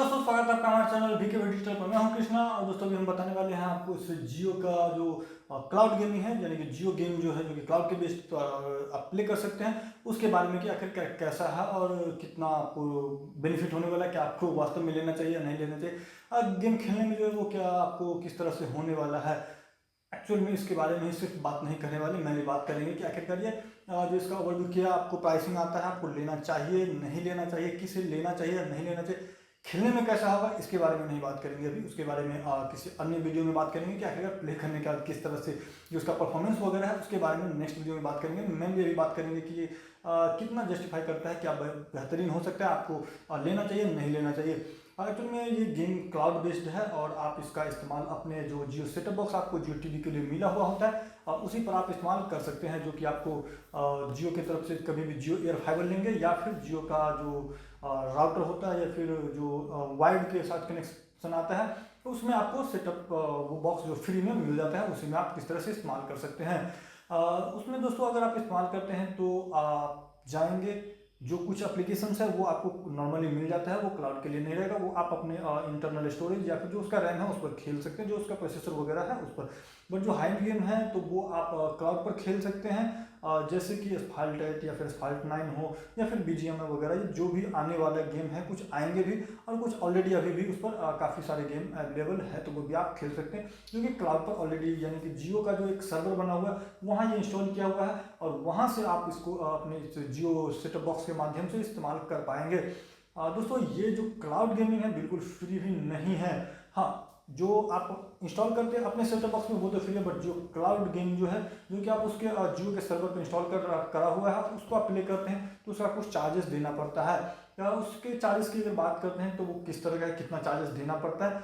दोस्तों, स्वागत है आपका हमारे चैनल वीके डिजिटल पर। मैं हूं कृष्णा और दोस्तों अभी हम बताने वाले हैं आपको इस जियो का जो क्लाउड गेमिंग है, यानी कि जियो गेम जो है जो कि क्लाउड के बेस्ड तो आप प्ले कर सकते हैं, उसके बारे में कि आखिर कैसा है और कितना आपको बेनिफिट होने वाला है, क्या आपको वास्तव में लेना चाहिए या नहीं लेना चाहिए। गेम खेलने में जो है वो क्या आपको किस तरह से होने वाला है, एक्चुअल में इसके बारे में ही सिर्फ बात नहीं करने वाले, मैंने बात करेंगे कि आखिरकार ये जो इसका ओवरव्यू किया, आपको प्राइसिंग आता है, आपको लेना चाहिए नहीं लेना चाहिए, किसे लेना चाहिए या नहीं लेना चाहिए, खेलने में कैसा होगा, इसके बारे में नहीं बात करेंगे अभी। उसके बारे में किसी अन्य वीडियो में बात करेंगे कि आखिरकार प्ले करने का किस तरह से जो उसका परफॉर्मेंस वगैरह है, उसके बारे में नेक्स्ट वीडियो में बात करेंगे। मेनली अभी बात करेंगे कि ये कितना जस्टिफाई करता है, क्या बेहतरीन हो सकता है, आपको लेना चाहिए नहीं लेना चाहिए। एक्चुअल में ये गेम क्लाउड बेस्ड है और आप इसका इस्तेमाल अपने जो जियो सेटअप बॉक्स आपको जियो टीवी के लिए मिला हुआ होता है उसी पर आप इस्तेमाल कर सकते हैं, जो कि आपको जियो की तरफ से कभी भी जियो एयर फाइबर लेंगे या फिर जियो का जो राउटर होता है या फिर जो वाइड के साथ कनेक्शन आता है, तो उसमें आपको सेटअप वो बॉक्स जो फ्री में मिल जाता है, उसी में आप किस तरह से इस्तेमाल कर सकते हैं। उसमें दोस्तों अगर आप इस्तेमाल करते हैं तो आप जाएंगे, जो कुछ एप्लीकेशंस है वो आपको नॉर्मली मिल जाता है, वो क्लाउड के लिए नहीं रहेगा, वो आप अपने इंटरनल स्टोरेज या फिर जो उसका रैम है उस पर खेल सकते हैं, जो उसका प्रोसेसर वगैरह है उस पर। बट जो हाई गेम है तो वो आप क्लाउड पर खेल सकते हैं, जैसे कि एस्फाल्ट 8 या फिर एस्फाल्ट 9 हो या फिर BGMI वगैरह, ये जो भी आने वाला गेम है, कुछ आएंगे भी और कुछ ऑलरेडी अभी भी उस पर काफ़ी सारे गेम अवेलेबल है, तो वो भी आप खेल सकते हैं, क्योंकि क्लाउड पर ऑलरेडी यानी कि जियो का जो एक सर्वर बना हुआ है वहाँ ये इंस्टॉल किया हुआ है और वहाँ से आप इसको अपने जियो सेटअप बॉक्स के माध्यम से इस्तेमाल कर पाएंगे। दोस्तों ये जो क्लाउड गेमिंग है बिल्कुल फ्री भी नहीं है। हाँ, जो आप इंस्टॉल करते हैं अपने सेटअप बॉक्स में वो तो फ्री है, बट जो क्लाउड गेम जो है, जो कि आप उसके जियो के सर्वर पर इंस्टॉल करा हुआ है, उसको आप प्ले करते हैं तो उसका कुछ चार्जेस देना पड़ता है। उसके चार्जेस की अगर बात करते हैं तो वो किस तरह का है, कितना चार्जेस देना पड़ता है,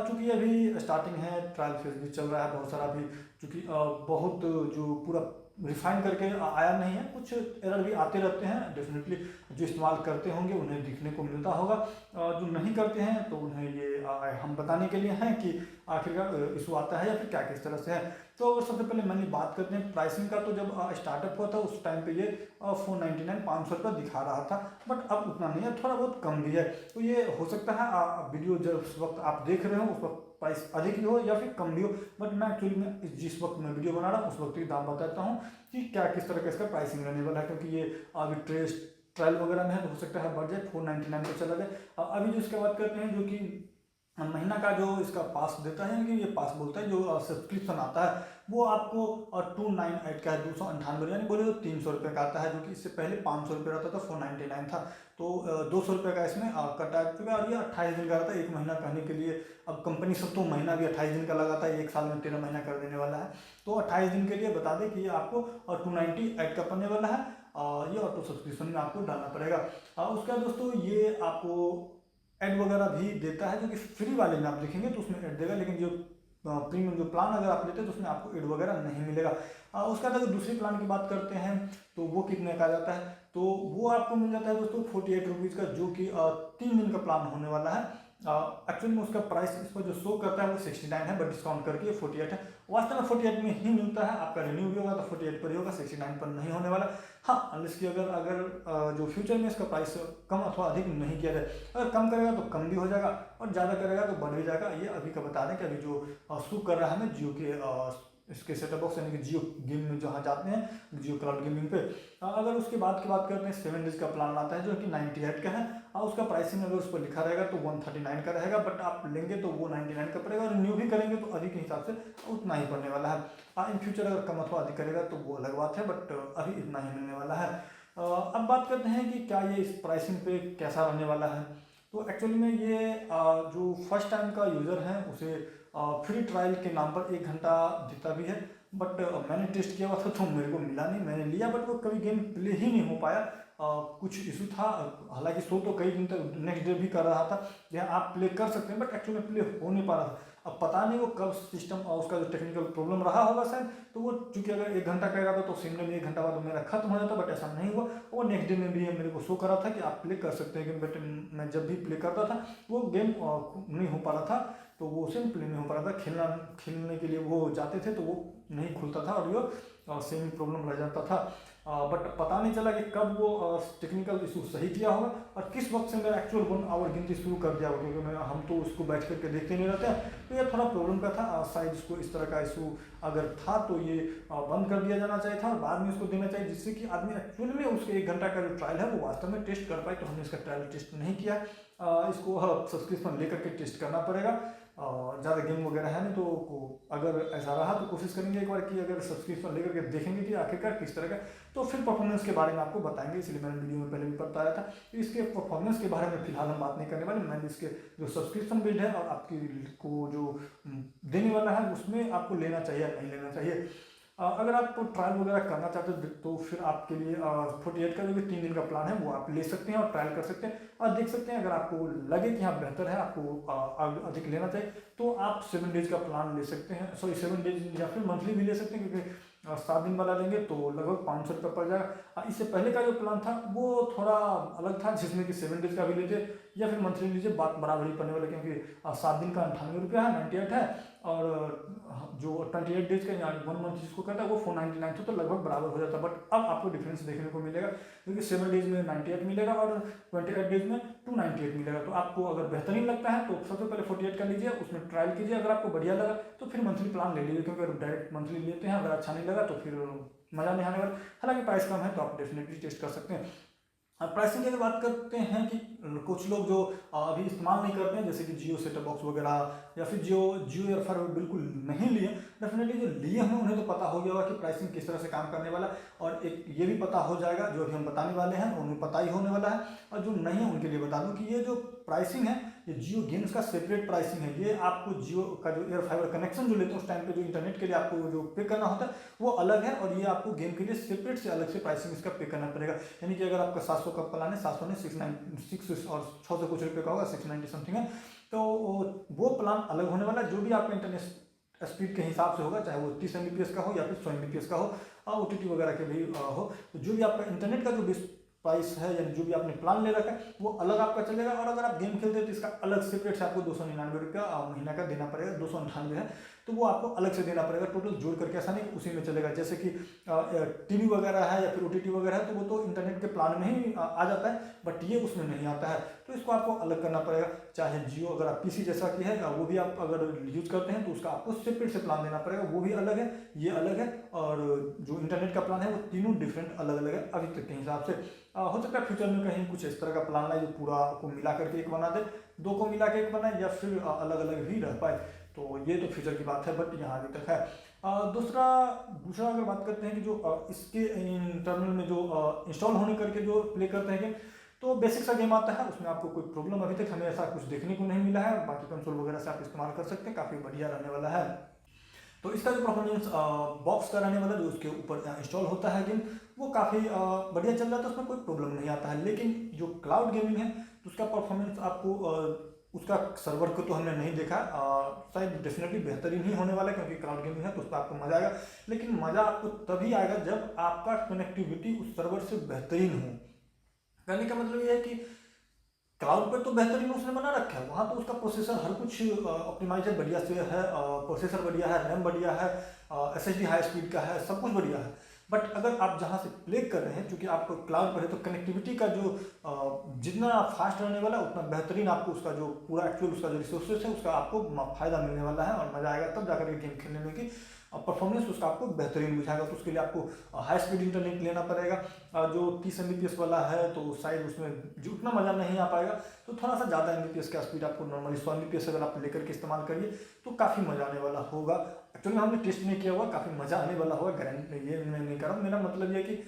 चूँकि अभी स्टार्टिंग है, ट्रायल फेज भी चल रहा है बहुत सारा अभी, चूँकि बहुत जो पूरा रिफाइन करके आया नहीं है, कुछ एरर भी आते रहते हैं डेफिनेटली। जो इस्तेमाल करते होंगे उन्हें दिखने को मिलता होगा, जो नहीं करते हैं तो उन्हें ये हम बताने के लिए हैं कि आखिरकार इशू आता है या फिर क्या किस तरह से है। तो सबसे पहले मैंने बात करते हैं प्राइसिंग का। तो जब स्टार्टअप हुआ था उस टाइम पे ये 499 500 रुपये दिखा रहा था, बट अब उतना नहीं है, थोड़ा बहुत कम भी है। तो ये हो सकता है वीडियो जब उस वक्त आप देख रहे हो उस वक्त प्राइस अधिक भी हो या फिर कम भी हो, बट मैं एक्चुअली में जिस वक्त मैं वीडियो बना रहा हूँ उस वक्त की दाम बताता हूँ कि क्या किस तरह का इसका प्राइसिंग रहने वाला है, क्योंकि ये अभी ट्रायल वगैरह में है, तो हो सकता है बढ़ जाए, 499 पे चला जाए। अभी जो इसके बात करते हैं, जो कि महीना का जो इसका पास देता है, कि ये पास बोलता है, जो सब्सक्रिप्शन आता है वो आपको 298 का है, 298 यानी बोले तो 300 रुपये का आता है, जो कि इससे पहले 500 रुपये रहता था, 499 था, तो 200 रुपये का इसमें कटा चुका। और ये 28 दिन का रहता है, एक महीना कहने के लिए। अब कंपनी सब तो महीना भी 28 दिन का लगाता है, एक साल में 13 महीना कर देने वाला है, तो 28 दिन के लिए बता दें कि ये आपको 298 का पड़ने वाला है। ये ऑटो सब्सक्रिप्शन में आपको डालना पड़ेगा। उसका दोस्तों ये आपको एड वगैरह भी देता है, जो कि फ्री वाले में आप देखेंगे तो उसमें ऐड देगा, लेकिन जो प्रीमियम जो प्लान अगर आप लेते हैं तो उसमें आपको एड वगैरह नहीं मिलेगा। उसका अगर दूसरी प्लान की बात करते हैं तो वो कितने का जाता है, तो वो आपको मिल जाता है दोस्तों 48 रुपीज़ का, जो कि 3 दिन का प्लान होने वाला है। एक्चुअली में उसका प्राइस इस पर जो शो करता है वो 69 है, बट डिस्काउंट करके 48 है। वास्तव में 48 में ही मिलता है, आपका रिन्यू भी होगा तो 48 पर ही होगा, 69 पर नहीं होने वाला। हाँ, अनलेस कि अगर जो फ्यूचर में इसका प्राइस कम अथवा अधिक नहीं किया जाए, अगर कम करेगा तो कम भी हो जाएगा और ज़्यादा करेगा तो बढ़ भी जाएगा। ये अभी का बता दें कि अभी जो शो कर रहा है ना जियो के इसके सेटअप बॉक्स यानी कि जियो गेम में जहाँ जाते हैं जियो क्लाउड गेमिंग पे, अगर उसके बाद की बात करते हैं 7 डेज का प्लान आता है, जो कि 98 का है, और उसका प्राइसिंग अगर उस पर लिखा रहेगा तो 139 का रहेगा, बट आप लेंगे तो वो 99 का पड़ेगा, और रिन्यू भी करेंगे तो अधिक के हिसाब से उतना ही पड़ने वाला है। इन फ्यूचर अगर कम अथवा अधिक करेगा तो वो अलग बात है, बट अभी इतना ही मिलने वाला है। अब बात करते हैं कि क्या ये इस प्राइसिंग पे कैसा रहने वाला है। तो एक्चुअली में ये जो फर्स्ट टाइम का यूज़र है उसे फ्री ट्रायल के नाम पर 1 घंटा देता भी है, बट मैंने टेस्ट किया हुआ था तो मेरे को मिला नहीं, मैंने लिया बट वो कभी गेम प्ले ही नहीं हो पाया। कुछ इशू था, हालांकि शो तो कई दिन तक नेक्स्ट डे भी कर रहा था, जहाँ आप प्ले कर सकते हैं, बट एक्चुअली में प्ले हो नहीं पा रहा था। अब पता नहीं वो कब सिस्टम और उसका जो टेक्निकल प्रॉब्लम रहा होगा शायद, तो वो चूंकि अगर 1 घंटा करेगा तो सेम डे में 1 घंटा बाद मेरा खत्म हो जाता, बट ऐसा नहीं हुआ। वो नेक्स्ट डे में भी मेरे को शो करा था कि आप प्ले कर सकते हैं गेम, बट मैं जब भी प्ले करता था वो गेम नहीं हो पा रहा था, तो वो सेम प्ले नहीं हो पा रहा था। खेलने के लिए वो जाते थे तो वो नहीं खुलता था और ये सेम प्रॉब्लम रह जाता था। बट पता नहीं चला कि कब वो टेक्निकल इशू सही किया होगा और किस वक्त से मेरा एक्चुअल 1 आवर गिनती शुरू कर दिया होगा, क्योंकि हम तो उसको बैठ करके देखते नहीं रहते हैं। तो ये थोड़ा प्रॉब्लम का था, शायद इसको इस तरह का इशू अगर था तो ये बंद कर दिया जाना चाहिए था और बाद में इसको देना चाहिए, जिससे कि आदमी एक्चुअली में उसके 1 घंटा का जो ट्रायल है वो वास्तव में टेस्ट कर पाए। तो हमने इसका ट्रायल टेस्ट नहीं किया, इसको सब्सक्रिप्शन लेकर के टेस्ट करना पड़ेगा। ज़्यादा गेम वगैरह है नहीं, तो अगर ऐसा रहा तो कोशिश करेंगे एक बार कि अगर सब्सक्रिप्शन लेकर के देखेंगे कि आखिरकार किस तरह का, तो फिर परफॉर्मेंस के बारे में आपको बताएंगे। इसलिए मैंने वीडियो में पहले भी बताया था। तो इसके परफॉर्मेंस के बारे में फिलहाल हम बात नहीं करने वाले। मैंने इसके जो सब्सक्रिप्शन बिल्ड है और आपकी को जो देने वाला है उसमें आपको लेना चाहिए या नहीं लेना चाहिए। अगर आप ट्रायल वगैरह करना चाहते हो तो फिर आपके लिए 48 का जो भी 3 दिन का प्लान है वो आप ले सकते हैं और ट्रायल कर सकते हैं और देख सकते हैं। अगर आपको लगे कि हाँ बेहतर है, आपको अधिक लेना चाहिए, तो आप 7 डेज का प्लान ले सकते हैं। सॉरी 7 डेज या फिर मंथली भी ले सकते हैं, क्योंकि 7 दिन वाला लेंगे तो लगभग 500 रुपये पड़ जाएगा। इससे पहले का जो प्लान था वो थोड़ा अलग था, जिसमें कि 7 डेज का भी लीजिए या फिर मंथली लीजिए, बात बराबर ही पड़ने वाले, क्योंकि 7 दिन का 98 रुपया है, 98 है, और जो 28 डेज का या 1 मंथ जिसको कहता है वो 499 था, तो लगभग बराबर हो जाता है। बट अब आपको डिफरेंस देखने को मिलेगा, क्योंकि 7 डेज में 98 मिलेगा और 28 डेज में 298 मिलेगा। तो आपको अगर बेहतरीन लगता है तो सबसे पहले 48 का लीजिए, उसमें ट्रायल कीजिए। अगर आपको बढ़िया लगा तो फिर मंथली प्लान ले लीजिए, क्योंकि अगर डायरेक्ट मंथली लेते हैं अगर अच्छा नहीं लगा तो फिर मज़ा नहीं आने वाला। हालांकि प्राइस कम है तो आप डेफिनेटली टेस्ट कर सकते हैं। प्राइसिंग की अगर बात करते हैं कि कुछ लोग जो अभी इस्तेमाल नहीं करते हैं, जैसे कि जियो सेटअप बॉक्स वगैरह या फिर जियो एयरफायर बिल्कुल नहीं लिए, डेफिनेटली जो लिए हैं उन्हें तो पता हो गया होगा कि प्राइसिंग किस तरह से काम करने वाला है, और एक ये भी पता हो जाएगा जो अभी हम बताने वाले हैं उन्हें पता ही होने वाला है। और जो नहीं है उनके लिए बता दूं कि ये जो प्राइसिंग है ये जियो गेम्स का सेपरेट प्राइसिंग है। ये आपको जियो का जो एयर फाइबर कनेक्शन जो लेते हैं उस टाइम पे जो इंटरनेट के लिए आपको जो पे करना होता है वो अलग है, और ये आपको गेम के लिए सेपरेट से अलग से प्राइसिंग इसका पे करना पड़ेगा। यानी कि अगर आपका 700 का प्लान है, 700 ने 6 और 600 कुछ रुपये का होगा, 690 समथिंग है, तो वो प्लान अलग होने वाला है। जो भी आपका इंटरनेट स्पीड के हिसाब से होगा, चाहे वो 30 Mbps का हो या फिर 100 Mbps का हो, OTT वगैरह के भी हो, तो जो भी आपका इंटरनेट का जो प्राइस है यानी जो भी आपने प्लान ले रखा है वो अलग आपका चलेगा। और अगर आप गेम खेलते हैं तो इसका अलग सेपरेट से आपको 299 रुपया महीना का देना पड़ेगा। 298 है तो वो आपको अलग से देना पड़ेगा, टोटल जोड़ करके, ऐसा नहीं उसी में चलेगा। जैसे कि टीवी वगैरह है या फिर OTT वगैरह है तो वो तो इंटरनेट के प्लान में ही आ जाता है, बट ये उसमें नहीं आता है, तो इसको आपको अलग करना पड़ेगा। चाहे जियो अगर आप PC जैसा कि है वो भी आप अगर यूज करते हैं तो उसका आपको सेपरेट से प्लान देना पड़ेगा, वो भी अलग है, ये अलग है, और जो इंटरनेट का प्लान है वो तीनों डिफरेंट अलग अलग है अभी तक के हिसाब से। हो सकता है फ्यूचर में कहीं कुछ इस तरह का प्लान लाए जो पूरा को मिला करके एक बना दे, 2 को मिला के एक बनाए, या फिर अलग अलग भी रह पाए, तो ये तो फ्यूचर की बात है, बट यहाँ अभी तक है। दूसरा अगर बात करते हैं कि जो इसके इंटरनल में जो इंस्टॉल होने करके जो प्ले करते हैं गेम, तो बेसिक सा गेम आता है, उसमें आपको कोई प्रॉब्लम अभी तक हमें ऐसा कुछ देखने को नहीं मिला है। बाकी कंसोल वगैरह से आप इस्तेमाल कर सकते हैं, काफ़ी बढ़िया रहने वाला है। तो इसका जो परफॉर्मेंस बॉक्स का रहने वाला जो उसके ऊपर इंस्टॉल होता है गेम, वो काफ़ी बढ़िया चल रहा था, उसमें कोई प्रॉब्लम नहीं आता है। लेकिन जो क्लाउड गेमिंग है तो उसका परफॉर्मेंस आपको उसका सर्वर को तो हमने नहीं देखा, शायद डेफिनेटली बेहतरीन ही होने वाला है, क्योंकि क्लाउड गेमिंग है तो उस पर आपको मजा आएगा। लेकिन मजा आपको तभी आएगा जब आपका कनेक्टिविटी उस सर्वर से बेहतरीन हो। कहने का मतलब ये है कि क्लाउड पर तो बेहतरीन उसने बना रखा है, वहाँ तो उसका प्रोसेसर हर कुछ ऑप्टिमाइज है, बढ़िया से है, प्रोसेसर बढ़िया है, रैम बढ़िया है, SSD हाई स्पीड का है, सब कुछ बढ़िया है। बट अगर आप जहाँ से प्ले कर रहे हैं, क्योंकि आपको क्लाउड पर है तो कनेक्टिविटी का जो जितना फास्ट रहने वाला है उतना बेहतरीन आपको उसका जो पूरा एक्चुअल उसका जो रिसोर्सेस है उसका आपको फायदा मिलने वाला है, और मजा आएगा तब जाकर गेम खेलने में कि परफॉर्मेंस उसका आपको बेहतरीन बुझाएगा। तो उसके लिए आपको हाई स्पीड इंटरनेट लेना पड़ेगा। जो 30 Mbps वाला है तो शायद उसमें जो उतना मज़ा नहीं आ पाएगा, तो थोड़ा सा ज़्यादा Mbps का स्पीड आपको नॉर्मली 100 Mbps अगर आप लेकर के इस्तेमाल करिए तो काफ़ी मज़ा आने वाला होगा। एक्चुअली हमने टेस्ट नहीं किया हुआ, काफ़ी मज़ा आने वाला होगा, गारंटी ये मैं नहीं कर रहा हूँ। मेरा मतलब ये है कि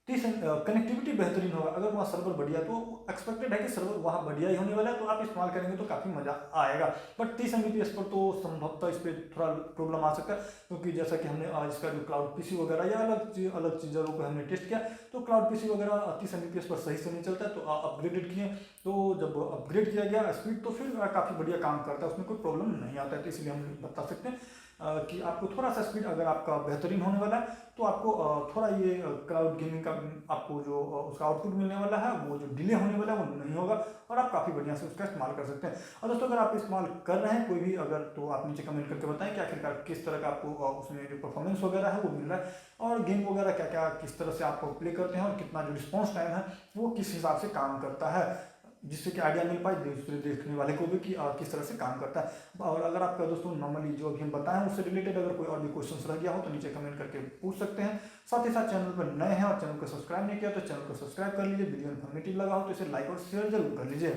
कनेक्टिविटी बेहतरीन होगा। अगर वहाँ सर्वर बढ़िया तो एक्सपेक्टेड है कि सर्वर वहाँ बढ़िया ही होने वाला है, तो आप इस्तेमाल करेंगे तो काफ़ी मज़ा आएगा। बट 30 Mbps पर तो संभवतः इस पर थोड़ा प्रॉब्लम आ सकता है, क्योंकि जैसा कि हमने आज इसका जो क्लाउड PC वगैरह या अलग चीज़ों को हमने टेस्ट किया तो क्लाउड PC वगैरह 30 Mbps पर सही से नहीं चलता है। तो अपग्रेडेड किए, तो जब अपग्रेड किया गया स्पीड तो फिर काफ़ी बढ़िया काम करता है, उसमें कोई प्रॉब्लम नहीं आता है, तो इसलिए हम बता सकते हैं कि आपको थोड़ा सा स्पीड अगर आपका बेहतरीन होने वाला है तो आपको थोड़ा ये क्लाउड गेमिंग का आपको जो उसका आउटपुट मिलने वाला है वो जो डिले होने वाला है वो नहीं होगा और आप काफ़ी बढ़िया से उसका इस्तेमाल कर सकते हैं। और दोस्तों अगर आप इस्तेमाल कर रहे हैं कोई भी अगर, तो आप नीचे कमेंट करके बताएं कि आखिरकार किस तरह का आपको उसमें जो परफॉर्मेंस वगैरह है वो मिल रहा है और गेम वगैरह क्या क्या किस तरह से आप प्ले करते हैं और कितना जो रिस्पॉन्स टाइम है वो किस हिसाब से काम करता है, जिससे कि आइडिया मिल पाए दूसरे देखने वाले को भी कि किस तरह से काम करता है। और अगर आपका दोस्तों नॉर्मली जो अभी हम बताएं उससे रिलेटेड अगर कोई और भी क्वेश्चंस रह गया हो तो नीचे कमेंट करके पूछ सकते हैं। साथ ही साथ चैनल पर नए हैं और चैनल को सब्सक्राइब नहीं किया तो चैनल को सब्सक्राइब कर लीजिए। वीडियो इन्फॉर्मेटिव लगा हो तो इसे लाइक और शेयर जरूर कर लीजिए।